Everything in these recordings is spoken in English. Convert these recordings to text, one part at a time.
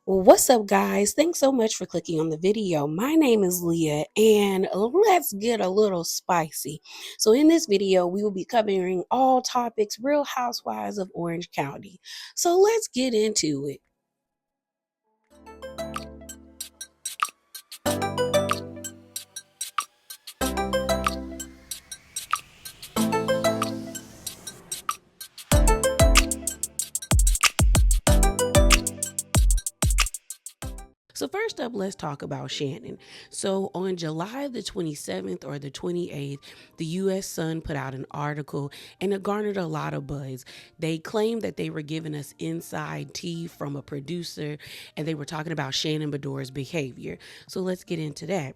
Well, what's up, guys? Thanks so much for clicking on the video. My name is Leah, and let's get a little spicy. So, in this video, we will be covering all topics Real Housewives of Orange County. So, let's get into it. So first up, let's talk about Shannon. So on July the 27th or the 28th, the U.S. Sun put out an article and it garnered a lot of buzz. They claimed that they were giving us inside tea from a producer and they were talking about Shannon Beador's behavior. So let's get into that.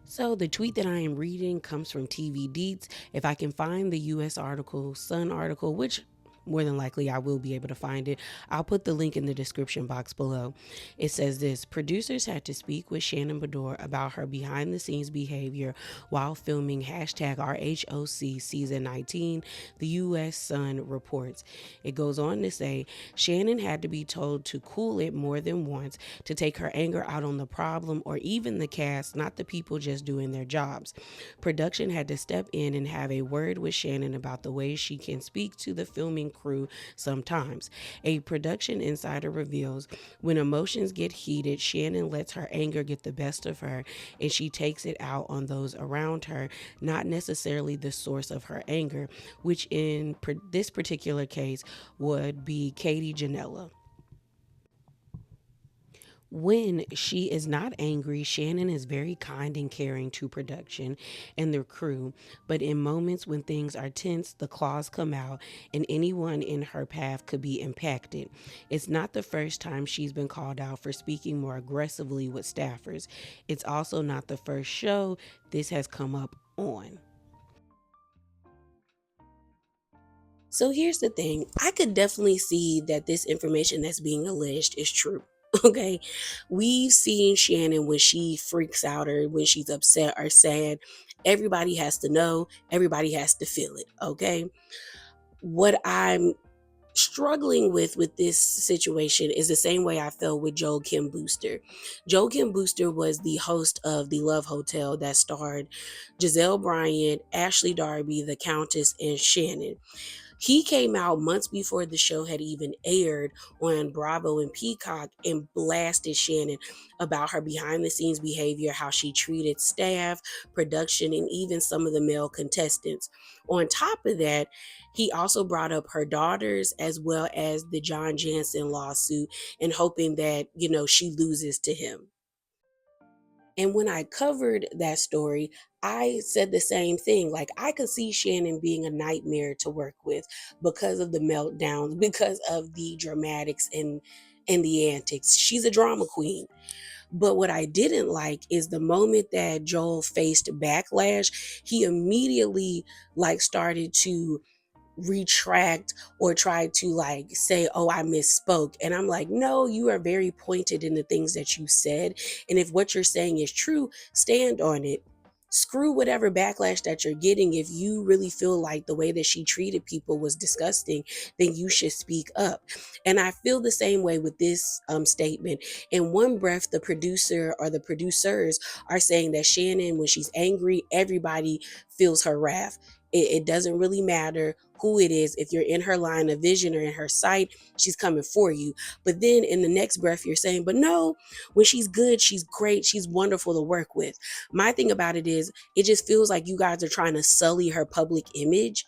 So the tweet that I am reading comes from TV Deets. If I can find the U.S. article, Sun article, which more than likely I will be able to find it, I'll put the link in the description box below. It says this: producers had to speak with Shannon Beador about her behind the scenes behavior while filming hashtag RHOC season 19, the U.S. Sun reports. It goes on to say Shannon had to be told to cool it more than once, to take her anger out on the problem or even the cast, not the people just doing their jobs. Production had to step in and have a word with Shannon about the way she can speak to the filming crew sometimes. A production insider reveals when emotions get heated, Shannon lets her anger get the best of her and she takes it out on those around her, not necessarily the source of her anger, which in this particular case would be Katie Ginella. When she is not angry, Shannon is very kind and caring to production and their crew. But in moments when things are tense, the claws come out and anyone in her path could be impacted. It's not the first time she's been called out for speaking more aggressively with staffers. It's also not the first show this has come up on. So here's the thing. I could definitely see that this information that's being alleged is true. Okay. We've seen Shannon when she freaks out or when she's upset or sad. Everybody has to know, everybody has to feel it. Okay. What I'm struggling with this situation is the same way I felt with Joel Kim Booster. Joel Kim Booster was the host of the Love Hotel that starred Giselle Bryant, Ashley Darby, the Countess, and Shannon. He came out months before the show had even aired on Bravo and Peacock and blasted Shannon about her behind the scenes behavior, how she treated staff, production, and even some of the male contestants. On top of that, he also brought up her daughters as well as the John Jansen lawsuit and hoping that, she loses to him. And when I covered that story, I said the same thing. Like, I could see Shannon being a nightmare to work with because of the meltdowns, because of the dramatics and the antics. She's a drama queen. But what I didn't like is the moment that Joel faced backlash, he immediately started to retract or try to say, oh, I misspoke. And I'm like, no, you are very pointed in the things that you said. And if what you're saying is true, stand on it. Screw whatever backlash that you're getting. If you really feel like the way that she treated people was disgusting, then you should speak up. And I feel the same way with this statement. In one breath, the producer or the producers are saying that Shannon, when she's angry, everybody feels her wrath. It doesn't really matter who it is. If you're in her line of vision or in her sight, she's coming for you. But then in the next breath, you're saying, but no, when she's good, she's great, she's wonderful to work with. My thing about it is, it just feels like you guys are trying to sully her public image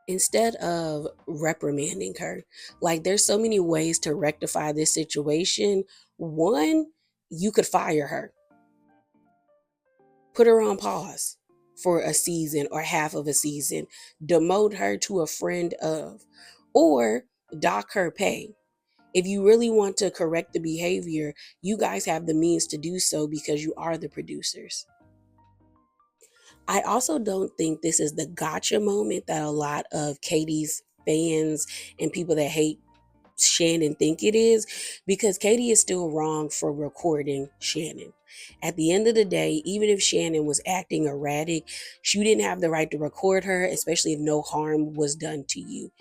instead of reprimanding her. Like, there's so many ways to rectify this situation. One, you could fire her, put her on pause for a season or half of a season, demote her to a friend of, or dock her pay. If you really want to correct the behavior, you guys have the means to do so because you are the producers. I also don't think this is the gotcha moment that a lot of Katie's fans and people that hate Shannon think it is, because Katie is still wrong for recording Shannon. At the end of the day, even if Shannon was acting erratic, you didn't have the right to record her, especially if no harm was done to you.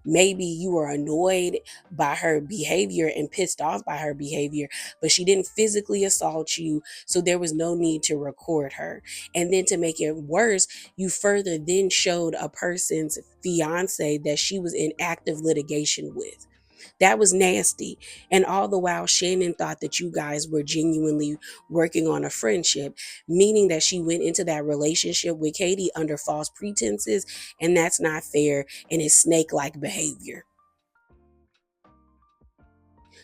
Maybe you were annoyed by her behavior and pissed off by her behavior, but she didn't physically assault you, so there was no need to record her. And then to make it worse, you further then showed a person's fiance that she was in active litigation with. That was nasty. And all the while, Shannon thought that you guys were genuinely working on a friendship, meaning that she went into that relationship with Katie under false pretenses, and that's not fair and is snake-like behavior.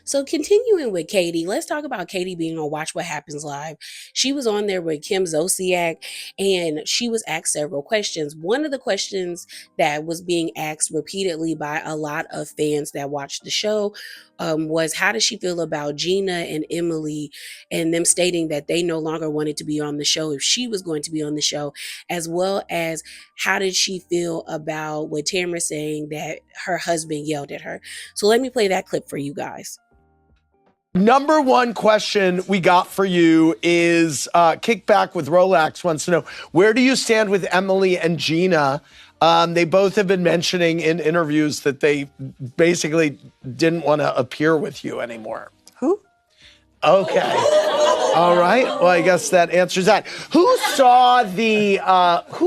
So continuing with Katie, let's talk about Katie being on Watch What Happens Live. She was on there with Kim Zolciak, and she was asked several questions. One of the questions that was being asked repeatedly by a lot of fans that watched the show was, how does she feel about Gina and Emily and them stating that they no longer wanted to be on the show if she was going to be on the show, as well as how did she feel about what Tamara saying that her husband yelled at her. So let me play that clip for you guys. Number one question we got for you is Kickback with Rolex wants to know, where do you stand with Emily and Gina? They both have been mentioning in interviews that they basically didn't want to appear with you anymore. Who? Okay. All right. Well, I guess that answers that. Who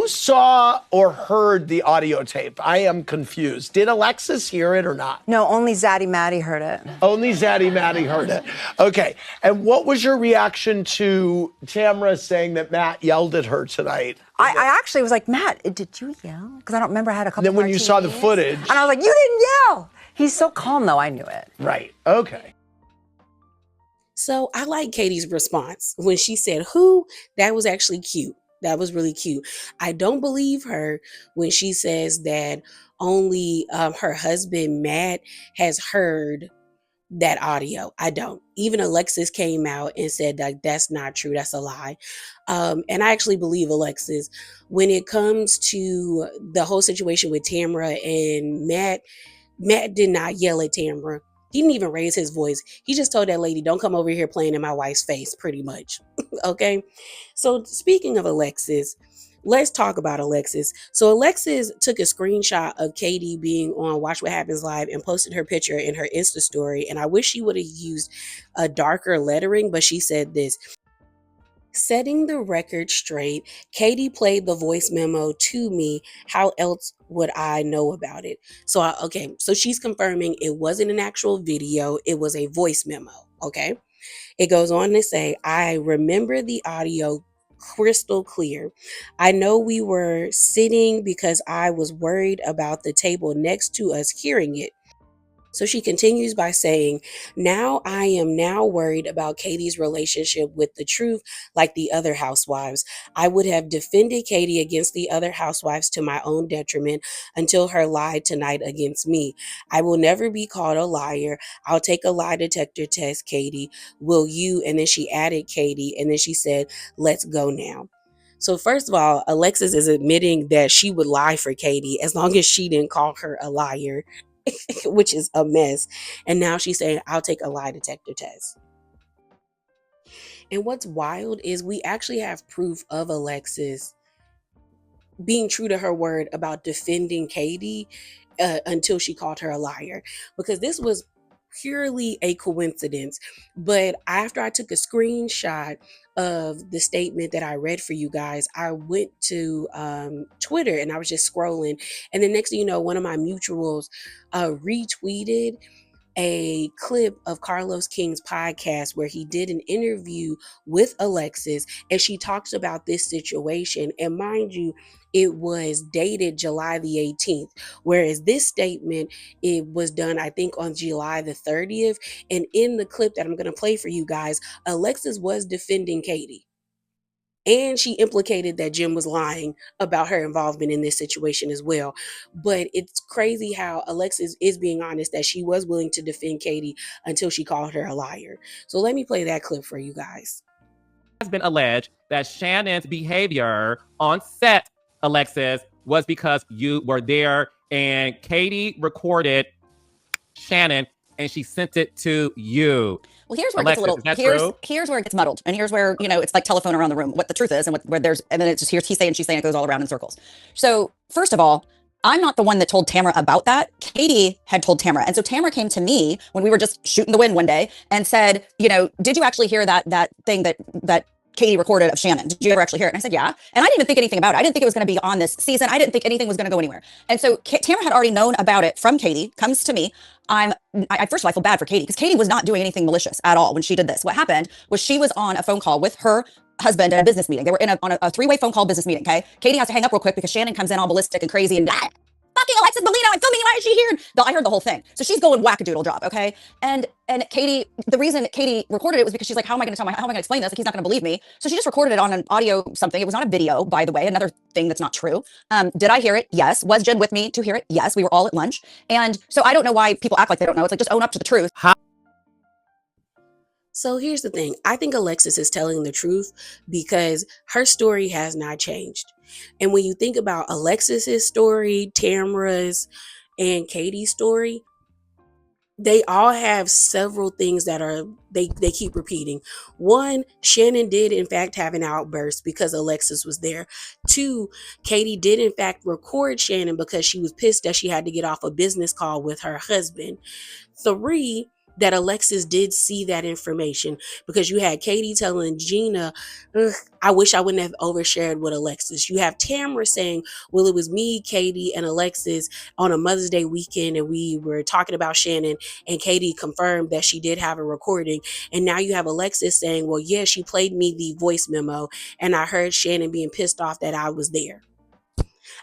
saw or heard the audio tape? I am confused. Did Alexis hear it or not? No, only Zaddy Maddie heard it. Only Zaddy Maddie heard it. Okay. And what was your reaction to Tamara saying that Matt yelled at her tonight? I actually was like, Matt, did you yell? Because I don't remember I had a couple. And then when you saw the footage. And I was like, you didn't yell. He's so calm, though. I knew it. Right. Okay. So I like Katie's response when she said, who? That was actually cute. That was really cute. I don't believe her when she says that only her husband, Matt, has heard that audio. I don't. Even Alexis came out and said that that's not true. That's a lie. And I actually believe Alexis. When it comes to the whole situation with Tamara and Matt did not yell at Tamara. He didn't even raise his voice. He just told that lady, don't come over here playing in my wife's face, pretty much. Okay. So speaking of Alexis, let's talk about Alexis. So Alexis took a screenshot of Katie being on Watch What Happens Live and posted her picture in her Insta story. And I wish she would have used a darker lettering, but she said this: setting the record straight, Katie played the voice memo to me. How else would I know about it? So, so she's confirming it wasn't an actual video. It was a voice memo. Okay. It goes on to say, I remember the audio crystal clear. I know we were sitting because I was worried about the table next to us hearing it. So she continues by saying, now I am now worried about Katie's relationship with the truth, like the other housewives. I would have defended Katie against the other housewives to my own detriment until her lie tonight against me. I will never be called a liar. I'll take a lie detector test, Katie. Will you? And then she added Katie, and then she said, let's go now. So first of all, Alexis is admitting that she would lie for Katie as long as she didn't call her a liar. Which is a mess. And now she's saying, I'll take a lie detector test. And what's wild is we actually have proof of Alexis being true to her word about defending Katie until she called her a liar. Because this was purely a coincidence. But after I took a screenshot of the statement that I read for you guys, I went to Twitter and I was just scrolling. And the next thing you know, one of my mutuals retweeted a clip of Carlos King's podcast where he did an interview with Alexis and she talks about this situation. And mind you, it was dated July the 18th, whereas this statement, it was done, I think, on July the 30th. And in the clip that I'm going to play for you guys, Alexis was defending Katie. And she implicated that Jim was lying about her involvement in this situation as well. But it's crazy how Alexis is being honest that she was willing to defend Katie until she called her a liar. So let me play that clip for you guys. It has been alleged that Shannon's behavior on set, Alexis, was because you were there and Katie recorded Shannon and she sent it to you. Well, here's where Alexis, it gets a is that little, true? here's where it gets muddled. And here's where, it's like telephone around the room, what the truth is and where and then it's just he's saying, she's saying, it goes all around in circles. So first of all, I'm not the one that told Tamara about that. Katie had told Tamara. And so Tamara came to me when we were just shooting the wind one day and said, did you actually hear that thing that Katie recorded of Shannon? Did you ever actually hear it? And I said, yeah. And I didn't even think anything about it. I didn't think it was going to be on this season. I didn't think anything was going to go anywhere. And so Tamara had already known about it from Katie, comes to me. First of all, I feel bad for Katie because Katie was not doing anything malicious at all when she did this. What happened was she was on a phone call with her husband at a business meeting. They were on a three-way phone call business meeting, okay? Katie has to hang up real quick because Shannon comes in all ballistic and crazy and fucking Alexis Bellino, I'm filming, why is she here? I heard the whole thing. So she's going wackadoodle job, okay? And Katie, the reason Katie recorded it was because she's like, how am I gonna explain this? Like, he's not gonna believe me. So she just recorded it on an audio something. It was not a video, by the way, another thing that's not true. Did I hear it? Yes. Was Jen with me to hear it? Yes. We were all at lunch. And so I don't know why people act like they don't know. It's like, just own up to the truth. So here's the thing. I think Alexis is telling the truth because her story has not changed. And when you think about Alexis's story, Tamara's, and Katie's story, they all have several things that they keep repeating. One, Shannon did in fact have an outburst because Alexis was there. Two, Katie did in fact record Shannon because she was pissed that she had to get off a business call with her husband. Three, that Alexis did see that information because you had Katie telling Gina, I wish I wouldn't have overshared with Alexis. You have Tamara saying, well, it was me, Katie, and Alexis on a Mother's Day weekend, and we were talking about Shannon, and Katie confirmed that she did have a recording. And now you have Alexis saying, well, yeah, she played me the voice memo, and I heard Shannon being pissed off that I was there.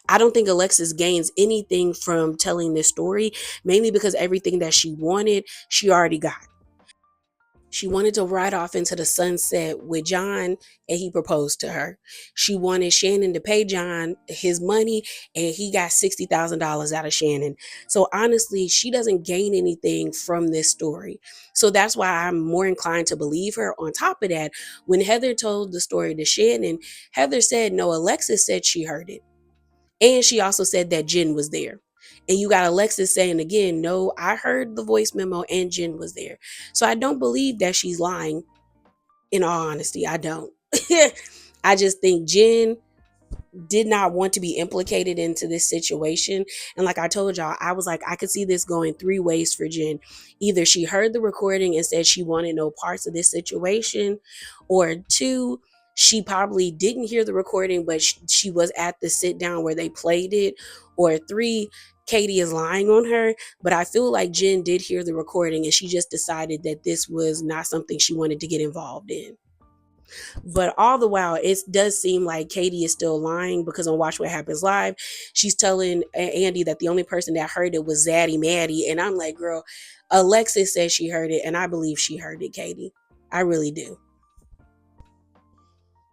I don't think Alexis gains anything from telling this story, mainly because everything that she wanted, she already got. She wanted to ride off into the sunset with John, and he proposed to her. She wanted Shannon to pay John his money, and he got $60,000 out of Shannon. So honestly, she doesn't gain anything from this story. So that's why I'm more inclined to believe her. On top of that, when Heather told the story to Shannon, Heather said, no, Alexis said she heard it. And she also said that Jen was there. And you got Alexis saying again, no, I heard the voice memo and Jen was there. So I don't believe that she's lying. In all honesty, I don't. I just think Jen did not want to be implicated into this situation. And like I told y'all, I was like, I could see this going three ways for Jen. Either she heard the recording and said she wanted no parts of this situation, or two, she probably didn't hear the recording, but she was at the sit down where they played it, or three, Katie is lying on her. But I feel like Jen did hear the recording and she just decided that this was not something she wanted to get involved in. But all the while, it does seem like Katie is still lying because on Watch What Happens Live, she's telling Andy that the only person that heard it was Zaddy Maddie. And I'm like, girl, Alexis says she heard it, and I believe she heard it, Katie. I really do.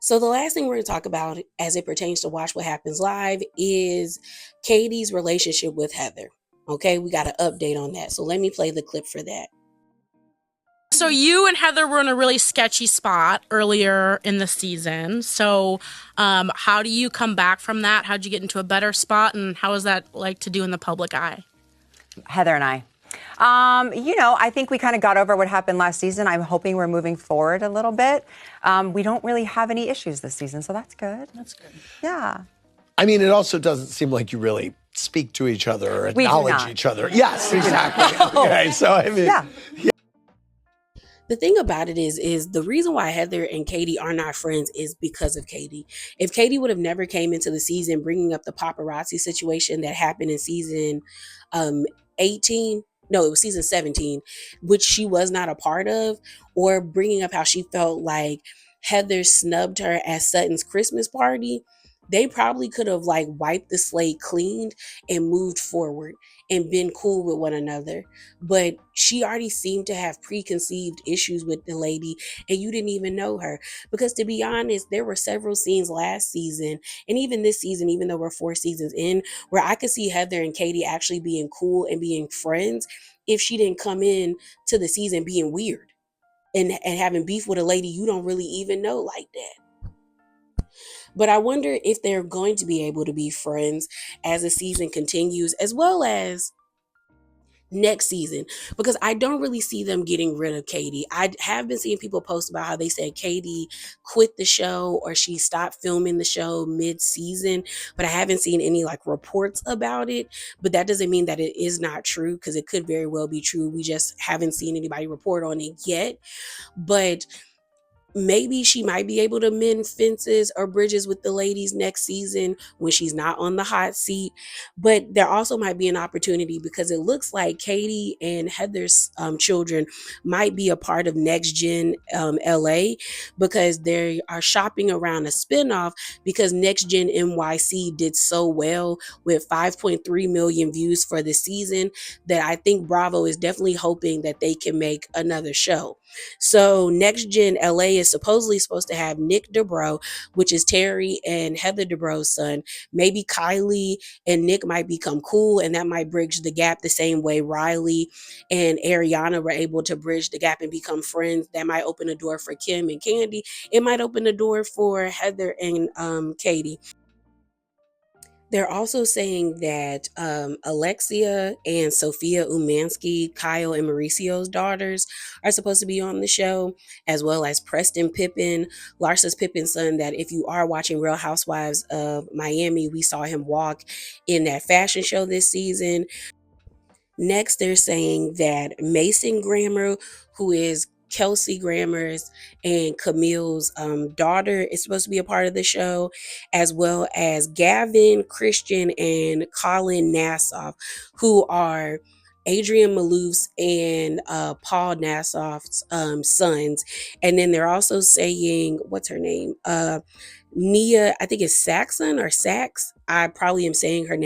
So the last thing we're going to talk about as it pertains to Watch What Happens Live is Katie's relationship with Heather. Okay, we got an update on that. So let me play the clip for that. So you and Heather were in a really sketchy spot earlier in the season. So how do you come back from that? How'd you get into a better spot? And how is that like to do in the public eye? Heather and I. I think we kind of got over what happened last season. I'm hoping we're moving forward a little bit. We don't really have any issues this season, so that's good. That's good. Yeah. I mean, it also doesn't seem like you really speak to each other or acknowledge each other. Yes, exactly. Okay, so I mean, yeah. The thing about it is the reason why Heather and Katie are not friends is because of Katie. If Katie would have never came into the season bringing up the paparazzi situation that happened in season 18, no, it was season 17, which she was not a part of, or bringing up how she felt like Heather snubbed her at Sutton's Christmas party, they probably could have like wiped the slate cleaned and moved forward and been cool with one another. But she already seemed to have preconceived issues with the lady, and you didn't even know her. Because to be honest, there were several scenes last season, and even this season, even though we're 4 seasons in, where I could see Heather and Katie actually being cool and being friends if she didn't come in to the season being weird and having beef with a lady you don't really even know like that. But I wonder if they're going to be able to be friends as the season continues, as well as next season, because I don't really see them getting rid of Katie. I have been seeing people post about how they said Katie quit the show or she stopped filming the show mid-season, but I haven't seen any like reports about it. But that doesn't mean that it is not true, because it could very well be true. We just haven't seen anybody report on it yet. But maybe she might be able to mend fences or bridges with the ladies next season when she's not on the hot seat. But there also might be an opportunity, because it looks like Katie and Heather's children might be a part of Next Gen LA, because they are shopping around a spinoff, because Next Gen NYC did so well with 5.3 million views for the season that I think Bravo is definitely hoping that they can make another show. So Next Gen LA is supposed to have Nick Dubrow, which is Terry and Heather Dubrow's son. Maybe Kylie and Nick might become cool, and that might bridge the gap the same way Riley and Ariana were able to bridge the gap and become friends. That might open a door for Kim and Candy. It might open a door for Heather and Katie. They're also saying that Alexia and Sophia Umansky, Kyle and Mauricio's daughters, are supposed to be on the show, as well as Preston Pippen, Larsa's Pippen's son, that if you are watching Real Housewives of Miami, we saw him walk in that fashion show this season. Next, they're saying that Mason Grammer, who is Kelsey Grammer's and Camille's daughter, is supposed to be a part of the show, as well as Gavin, Christian, and Colin Nassoff, who are Adrian Malouf's and Paul Nassoff's sons. And then they're also saying, what's her name? Nia, I think it's Saxon or Sax. I probably am saying her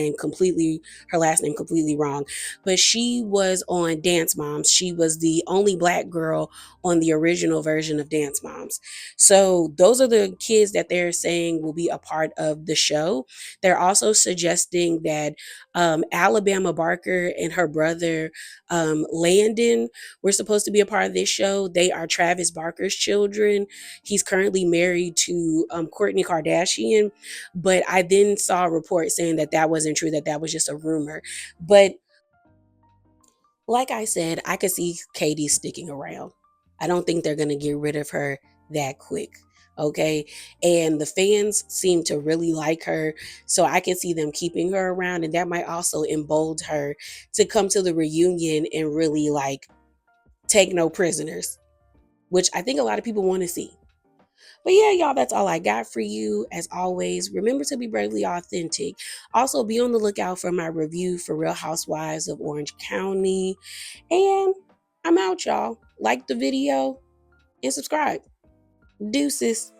last name completely wrong, but she was on Dance Moms. She was the only Black girl on the original version of Dance Moms. So those are the kids that they're saying will be a part of the show. They're also suggesting that Alabama Barker and her brother Landon were supposed to be a part of this show. They are Travis Barker's children. He's currently married to Kourtney Kardashian, but I then saw a report saying that that wasn't true, that was just a rumor. But like I said, I could see Katie sticking around. I don't think they're going to get rid of her that quick. Okay. And the fans seem to really like her. So I can see them keeping her around. And that might also embolden her to come to the reunion and really like take no prisoners, which I think a lot of people want to see. But yeah, y'all, that's all I got for you. As always, remember to be bravely authentic. Also, be on the lookout for my review for Real Housewives of Orange County. And I'm out, y'all. Like the video and subscribe. Deuces.